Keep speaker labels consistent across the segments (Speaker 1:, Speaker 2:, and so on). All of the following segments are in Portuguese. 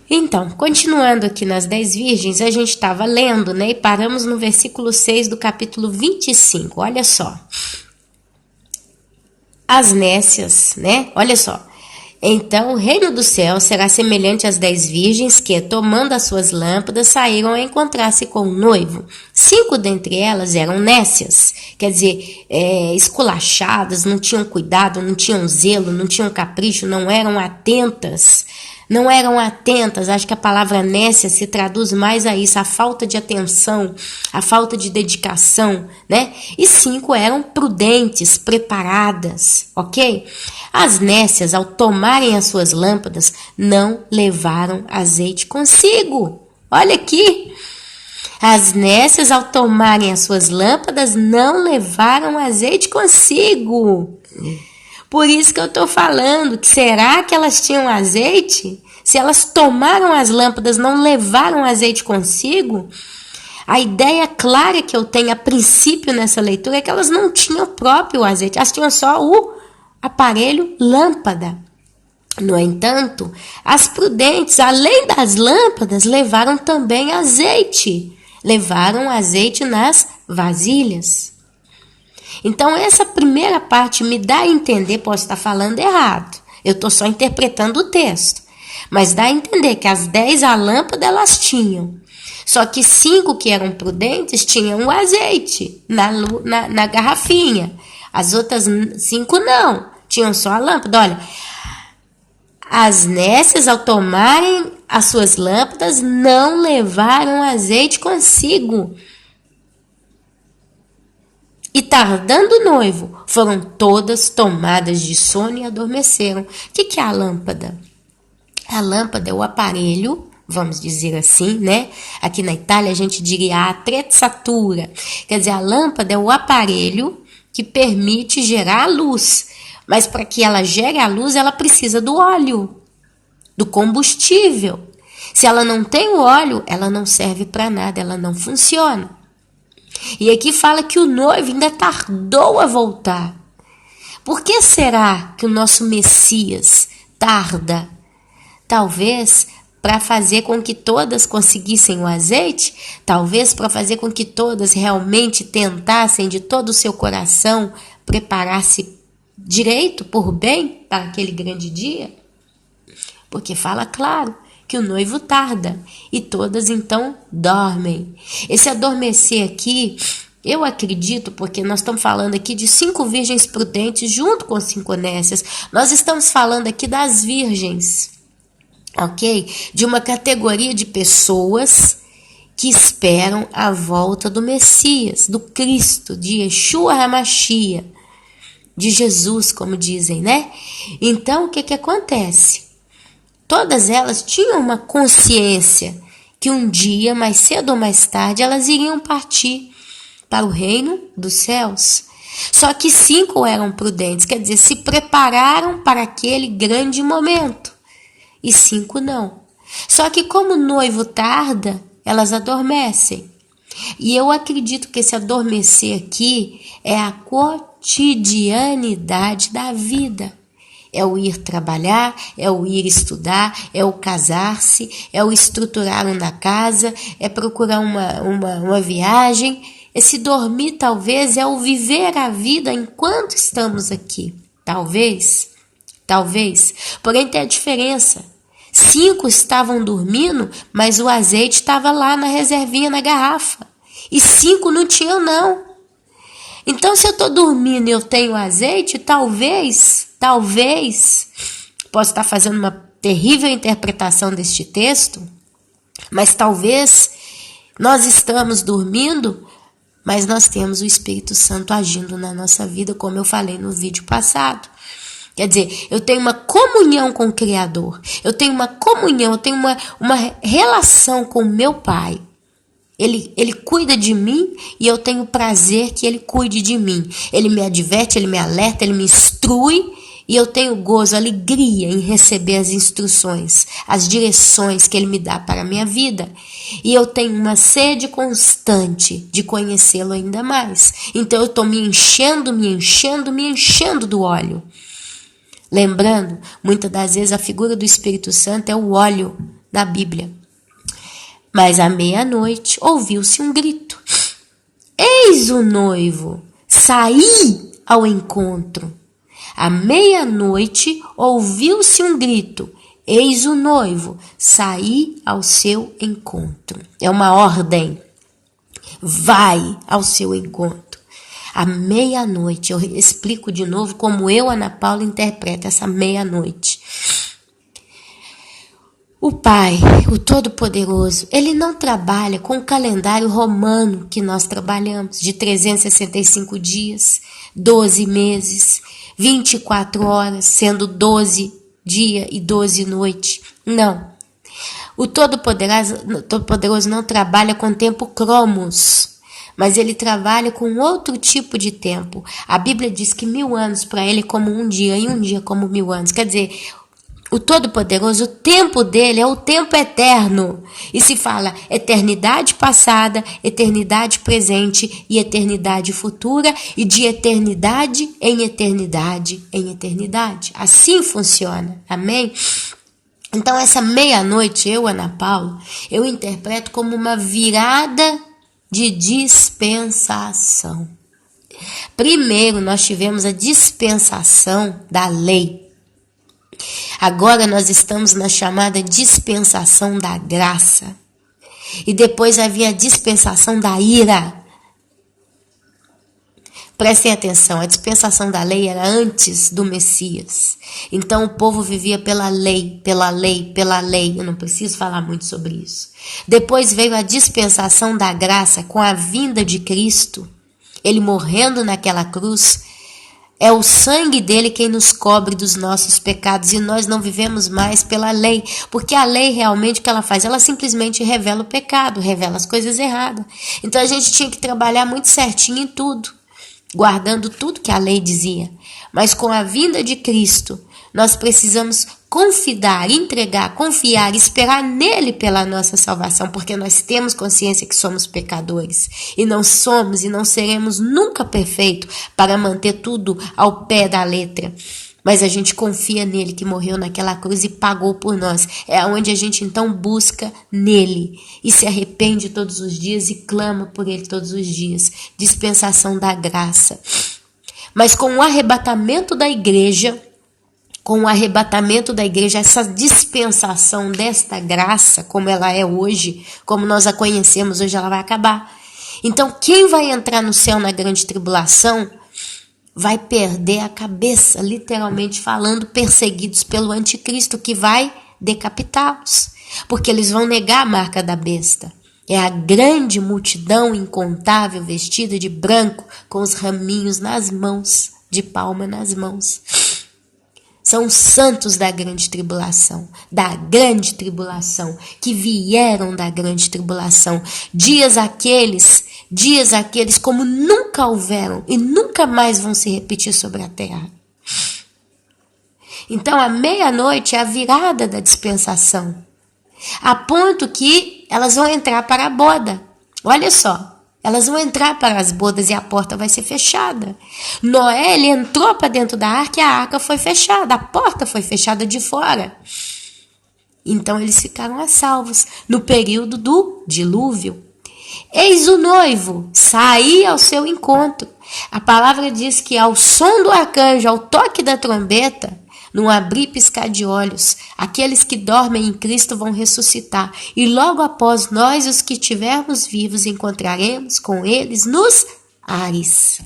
Speaker 1: Então, continuando aqui nas 10 virgens, a gente estava lendo, né? E paramos no versículo 6 do capítulo 25. Olha só. As nécias, né? Olha só. Então, o reino do céu será semelhante às 10 virgens que, tomando as suas lâmpadas, saíram a encontrar-se com o noivo. 5 dentre elas eram nécias, quer dizer, esculachadas, não tinham cuidado, não tinham zelo, não tinham capricho, não eram atentas. Acho que a palavra nécia se traduz mais a isso, a falta de atenção, a falta de dedicação, né? E 5 eram prudentes, preparadas, ok? As nécias, ao tomarem as suas lâmpadas, não levaram azeite consigo. Olha aqui. As nécias, ao tomarem as suas lâmpadas, não levaram azeite consigo. Por isso que eu estou falando, que será que elas tinham azeite? Se elas tomaram as lâmpadas, não levaram azeite consigo? A ideia clara que eu tenho a princípio nessa leitura é que elas não tinham o próprio azeite, elas tinham só o aparelho lâmpada. No entanto, as prudentes, além das lâmpadas, levaram também azeite. Levaram azeite nas vasilhas. Então, essa primeira parte me dá a entender, posso estar falando errado, eu estou só interpretando o texto, mas dá a entender que as 10 a lâmpada elas tinham, só que 5 que eram prudentes tinham o azeite na garrafinha, as outras 5 não, tinham só a lâmpada. Olha, as nécias, ao tomarem as suas lâmpadas, não levaram azeite consigo. E tardando o noivo, foram todas tomadas de sono e adormeceram. O que é a lâmpada? A lâmpada é o aparelho, vamos dizer assim, né? Aqui na Itália a gente diria a attrezzatura. Quer dizer, a lâmpada é o aparelho que permite gerar a luz. Mas para que ela gere a luz, ela precisa do óleo, do combustível. Se ela não tem o óleo, ela não serve para nada, ela não funciona. E aqui fala que o noivo ainda tardou a voltar. Por que será que o nosso Messias tarda? Talvez para fazer com que todas conseguissem o azeite, talvez para fazer com que todas realmente tentassem de todo o seu coração preparar-se direito, por bem, para aquele grande dia. Porque fala claro que o noivo tarda e todas então dormem. Esse adormecer aqui, eu acredito, porque nós estamos falando aqui de 5 virgens prudentes junto com 5 nécias. Nós estamos falando aqui das virgens, ok? De uma categoria de pessoas que esperam a volta do Messias, do Cristo, de Yeshua HaMashiach, de Jesus, como dizem, né? Então, o que acontece? Todas elas tinham uma consciência que um dia, mais cedo ou mais tarde, elas iriam partir para o reino dos céus. Só que 5 eram prudentes, quer dizer, se prepararam para aquele grande momento. E 5 não. Só que como o noivo tarda, elas adormecem. E eu acredito que esse adormecer aqui é a cotidianidade da vida. É o ir trabalhar, é o ir estudar, é o casar-se, é o estruturar uma casa, é procurar uma viagem. Esse dormir, talvez, é o viver a vida enquanto estamos aqui. Talvez. Porém, tem a diferença. 5 estavam dormindo, mas o azeite estava lá na reservinha, na garrafa. E 5 não tinham, não. Então, se eu estou dormindo e eu tenho azeite, talvez, posso estar fazendo uma terrível interpretação deste texto, mas talvez nós estamos dormindo, mas nós temos o Espírito Santo agindo na nossa vida, como eu falei no vídeo passado. Quer dizer, eu tenho uma comunhão com o Criador, eu tenho uma comunhão, eu tenho uma relação com o meu Pai. Ele cuida de mim e eu tenho prazer que Ele cuide de mim. Ele me adverte, Ele me alerta, Ele me instrui e eu tenho gozo, alegria em receber as instruções, as direções que Ele me dá para a minha vida. E eu tenho uma sede constante de conhecê-lo ainda mais. Então eu estou me enchendo do óleo. Lembrando, muitas das vezes a figura do Espírito Santo é o óleo da Bíblia. Mas à meia-noite ouviu-se um grito. Eis o noivo, saí ao encontro. À meia-noite ouviu-se um grito. Eis o noivo, saí ao seu encontro. É uma ordem. Vai ao seu encontro. À meia-noite, eu explico de novo como eu, Ana Paula, interpreto essa meia-noite. O Pai, o Todo-Poderoso, Ele não trabalha com o calendário romano que nós trabalhamos, de 365 dias, 12 meses, 24 horas, sendo 12 dia e 12 noite. Não. O Todo-Poderoso não trabalha com tempo cromos, mas Ele trabalha com outro tipo de tempo. A Bíblia diz que 1000 anos para Ele é como um dia e um dia como 1000 anos. Quer dizer, o Todo-Poderoso, o tempo dele é o tempo eterno. E se fala eternidade passada, eternidade presente e eternidade futura, e de eternidade em eternidade em eternidade. Assim funciona. Amém? Então essa meia-noite, eu, Ana Paula, eu interpreto como uma virada de dispensação. Primeiro nós tivemos a dispensação da lei. Agora nós estamos na chamada dispensação da graça. E depois havia a dispensação da ira. Prestem atenção, a dispensação da lei era antes do Messias. Então o povo vivia pela lei, pela lei, pela lei. Eu não preciso falar muito sobre isso. Depois veio a dispensação da graça com a vinda de Cristo. Ele morrendo naquela cruz. É o sangue dele quem nos cobre dos nossos pecados e nós não vivemos mais pela lei, porque a lei realmente o que ela faz? Ela simplesmente revela o pecado, revela as coisas erradas. Então a gente tinha que trabalhar muito certinho em tudo, guardando tudo que a lei dizia. Mas com a vinda de Cristo, nós precisamos confiar, entregar, confiar, esperar nele pela nossa salvação, porque nós temos consciência que somos pecadores e não somos e não seremos nunca perfeitos para manter tudo ao pé da letra. Mas a gente confia nele que morreu naquela cruz e pagou por nós. É onde a gente então busca nele e se arrepende todos os dias e clama por ele todos os dias. Dispensação da graça. Mas com o arrebatamento da igreja, essa dispensação desta graça, como ela é hoje, como nós a conhecemos hoje, ela vai acabar. Então, quem vai entrar no céu na grande tribulação vai perder a cabeça, literalmente falando, perseguidos pelo anticristo, que vai decapitá-los, porque eles vão negar a marca da besta. É a grande multidão incontável vestida de branco, com os raminhos nas mãos, de palma nas mãos. São os santos da grande tribulação, que vieram da grande tribulação. Dias aqueles como nunca houveram e nunca mais vão se repetir sobre a terra. Então, a meia-noite é a virada da dispensação, a ponto que elas vão entrar para a boda. Olha só. Elas vão entrar para as bodas e a porta vai ser fechada. Noé, ele entrou para dentro da arca e a arca foi fechada. A porta foi fechada de fora. Então eles ficaram a salvos no período do dilúvio. Eis o noivo, saí ao seu encontro. A palavra diz que ao som do arcanjo, ao toque da trombeta, num abrir e piscar de olhos, aqueles que dormem em Cristo vão ressuscitar. E logo após nós, os que estivermos vivos, encontraremos com eles nos ares.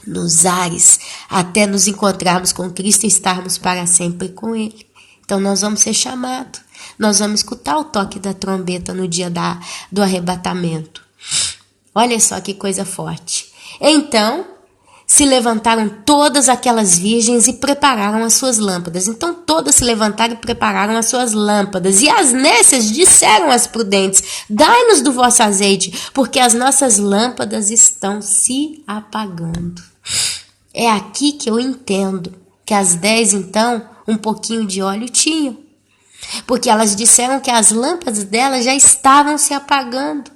Speaker 1: Nos ares, até nos encontrarmos com Cristo e estarmos para sempre com Ele. Então nós vamos ser chamados. Nós vamos escutar o toque da trombeta no dia do arrebatamento. Olha só que coisa forte. Então se levantaram todas aquelas virgens e prepararam as suas lâmpadas. Então todas se levantaram e prepararam as suas lâmpadas. E as nécias disseram às prudentes: dai-nos do vosso azeite, porque as nossas lâmpadas estão se apagando. É aqui que eu entendo que as 10, então, um pouquinho de óleo tinham. Porque elas disseram que as lâmpadas delas já estavam se apagando.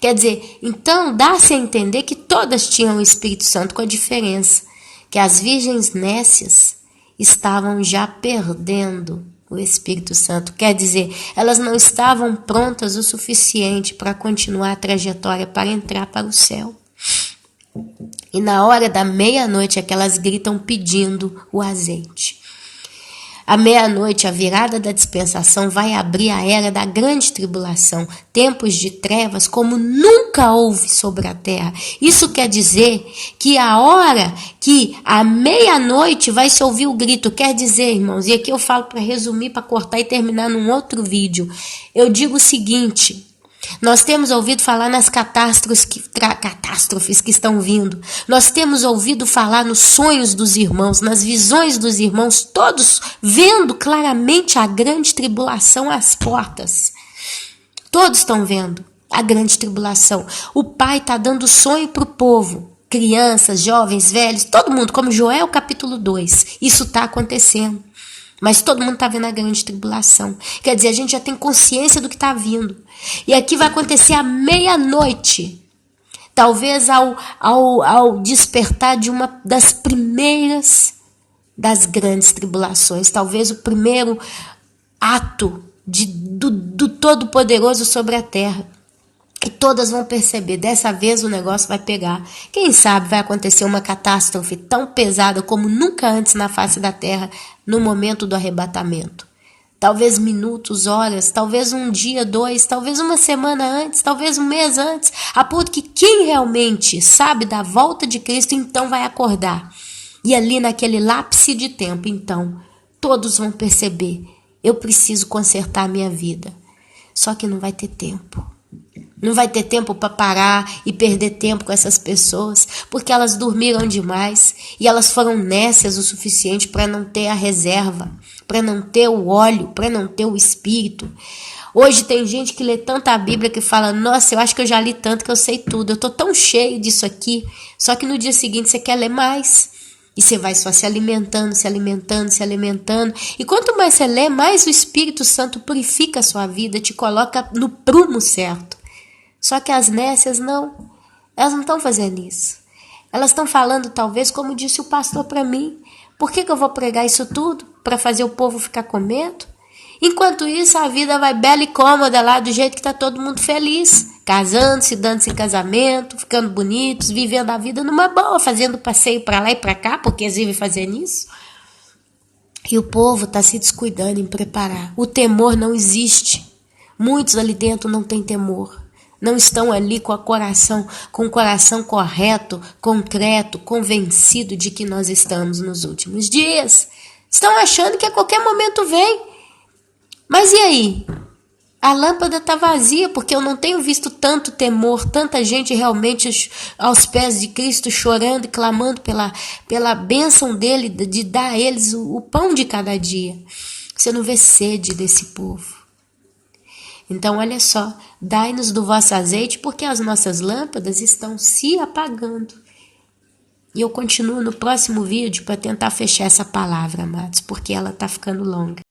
Speaker 1: Quer dizer, então dá-se a entender que todas tinham o Espírito Santo, com a diferença que as virgens nécias estavam já perdendo o Espírito Santo. Quer dizer, elas não estavam prontas o suficiente para continuar a trajetória, para entrar para o céu. E na hora da meia-noite é que elas gritam pedindo o azeite. À meia-noite, a virada da dispensação vai abrir a era da grande tribulação, tempos de trevas como nunca houve sobre a terra. Isso quer dizer que a hora que à meia-noite vai se ouvir o grito, quer dizer, irmãos, e aqui eu falo para resumir, para cortar e terminar num outro vídeo, eu digo o seguinte: nós temos ouvido falar nas catástrofes que estão vindo. Nós temos ouvido falar nos sonhos dos irmãos, nas visões dos irmãos, todos vendo claramente a grande tribulação às portas. Todos estão vendo a grande tribulação. O Pai está dando sonho para o povo. Crianças, jovens, velhos, todo mundo, como Joel capítulo 2. Isso está acontecendo. Mas todo mundo está vendo a grande tribulação. Quer dizer, a gente já tem consciência do que está vindo. E aqui vai acontecer à meia-noite. Talvez ao despertar de uma das primeiras das grandes tribulações. Talvez o primeiro ato do Todo-Poderoso sobre a terra. E todas vão perceber, dessa vez o negócio vai pegar. Quem sabe vai acontecer uma catástrofe tão pesada como nunca antes na face da terra, no momento do arrebatamento. Talvez minutos, horas, talvez um dia, 2, talvez uma semana antes, talvez um mês antes, a ponto que quem realmente sabe da volta de Cristo, então vai acordar. E ali naquele lápis de tempo, então, todos vão perceber, eu preciso consertar a minha vida. Só que não vai ter tempo. Não vai ter tempo para parar e perder tempo com essas pessoas, porque elas dormiram demais e elas foram nécias o suficiente para não ter a reserva, para não ter o óleo, para não ter o Espírito. Hoje tem gente que lê tanta a Bíblia que fala, nossa, eu acho que eu já li tanto que eu sei tudo, eu estou tão cheio disso aqui, só que no dia seguinte você quer ler mais. E você vai só se alimentando, se alimentando, se alimentando. E quanto mais você lê, mais o Espírito Santo purifica a sua vida, te coloca no prumo certo. Só que as nécias não. Elas não estão fazendo isso. Elas estão falando, talvez, como disse o pastor para mim. Por que eu vou pregar isso tudo? Para fazer o povo ficar com medo? Enquanto isso, a vida vai bela e cômoda lá, do jeito que está todo mundo feliz. Casando-se, dando-se em casamento, ficando bonitos, vivendo a vida numa boa, fazendo passeio para lá e para cá, porque eles vivem fazendo isso. E o povo está se descuidando em preparar. O temor não existe. Muitos ali dentro não têm temor. Não estão ali com o coração correto, concreto, convencido de que nós estamos nos últimos dias. Estão achando que a qualquer momento vem. Mas e aí? A lâmpada está vazia, porque eu não tenho visto tanto temor, tanta gente realmente aos pés de Cristo chorando e clamando pela bênção dele, de dar a eles o pão de cada dia. Você não vê sede desse povo. Então, olha só, dai-nos do vosso azeite, porque as nossas lâmpadas estão se apagando. E eu continuo no próximo vídeo para tentar fechar essa palavra, amados, porque ela está ficando longa.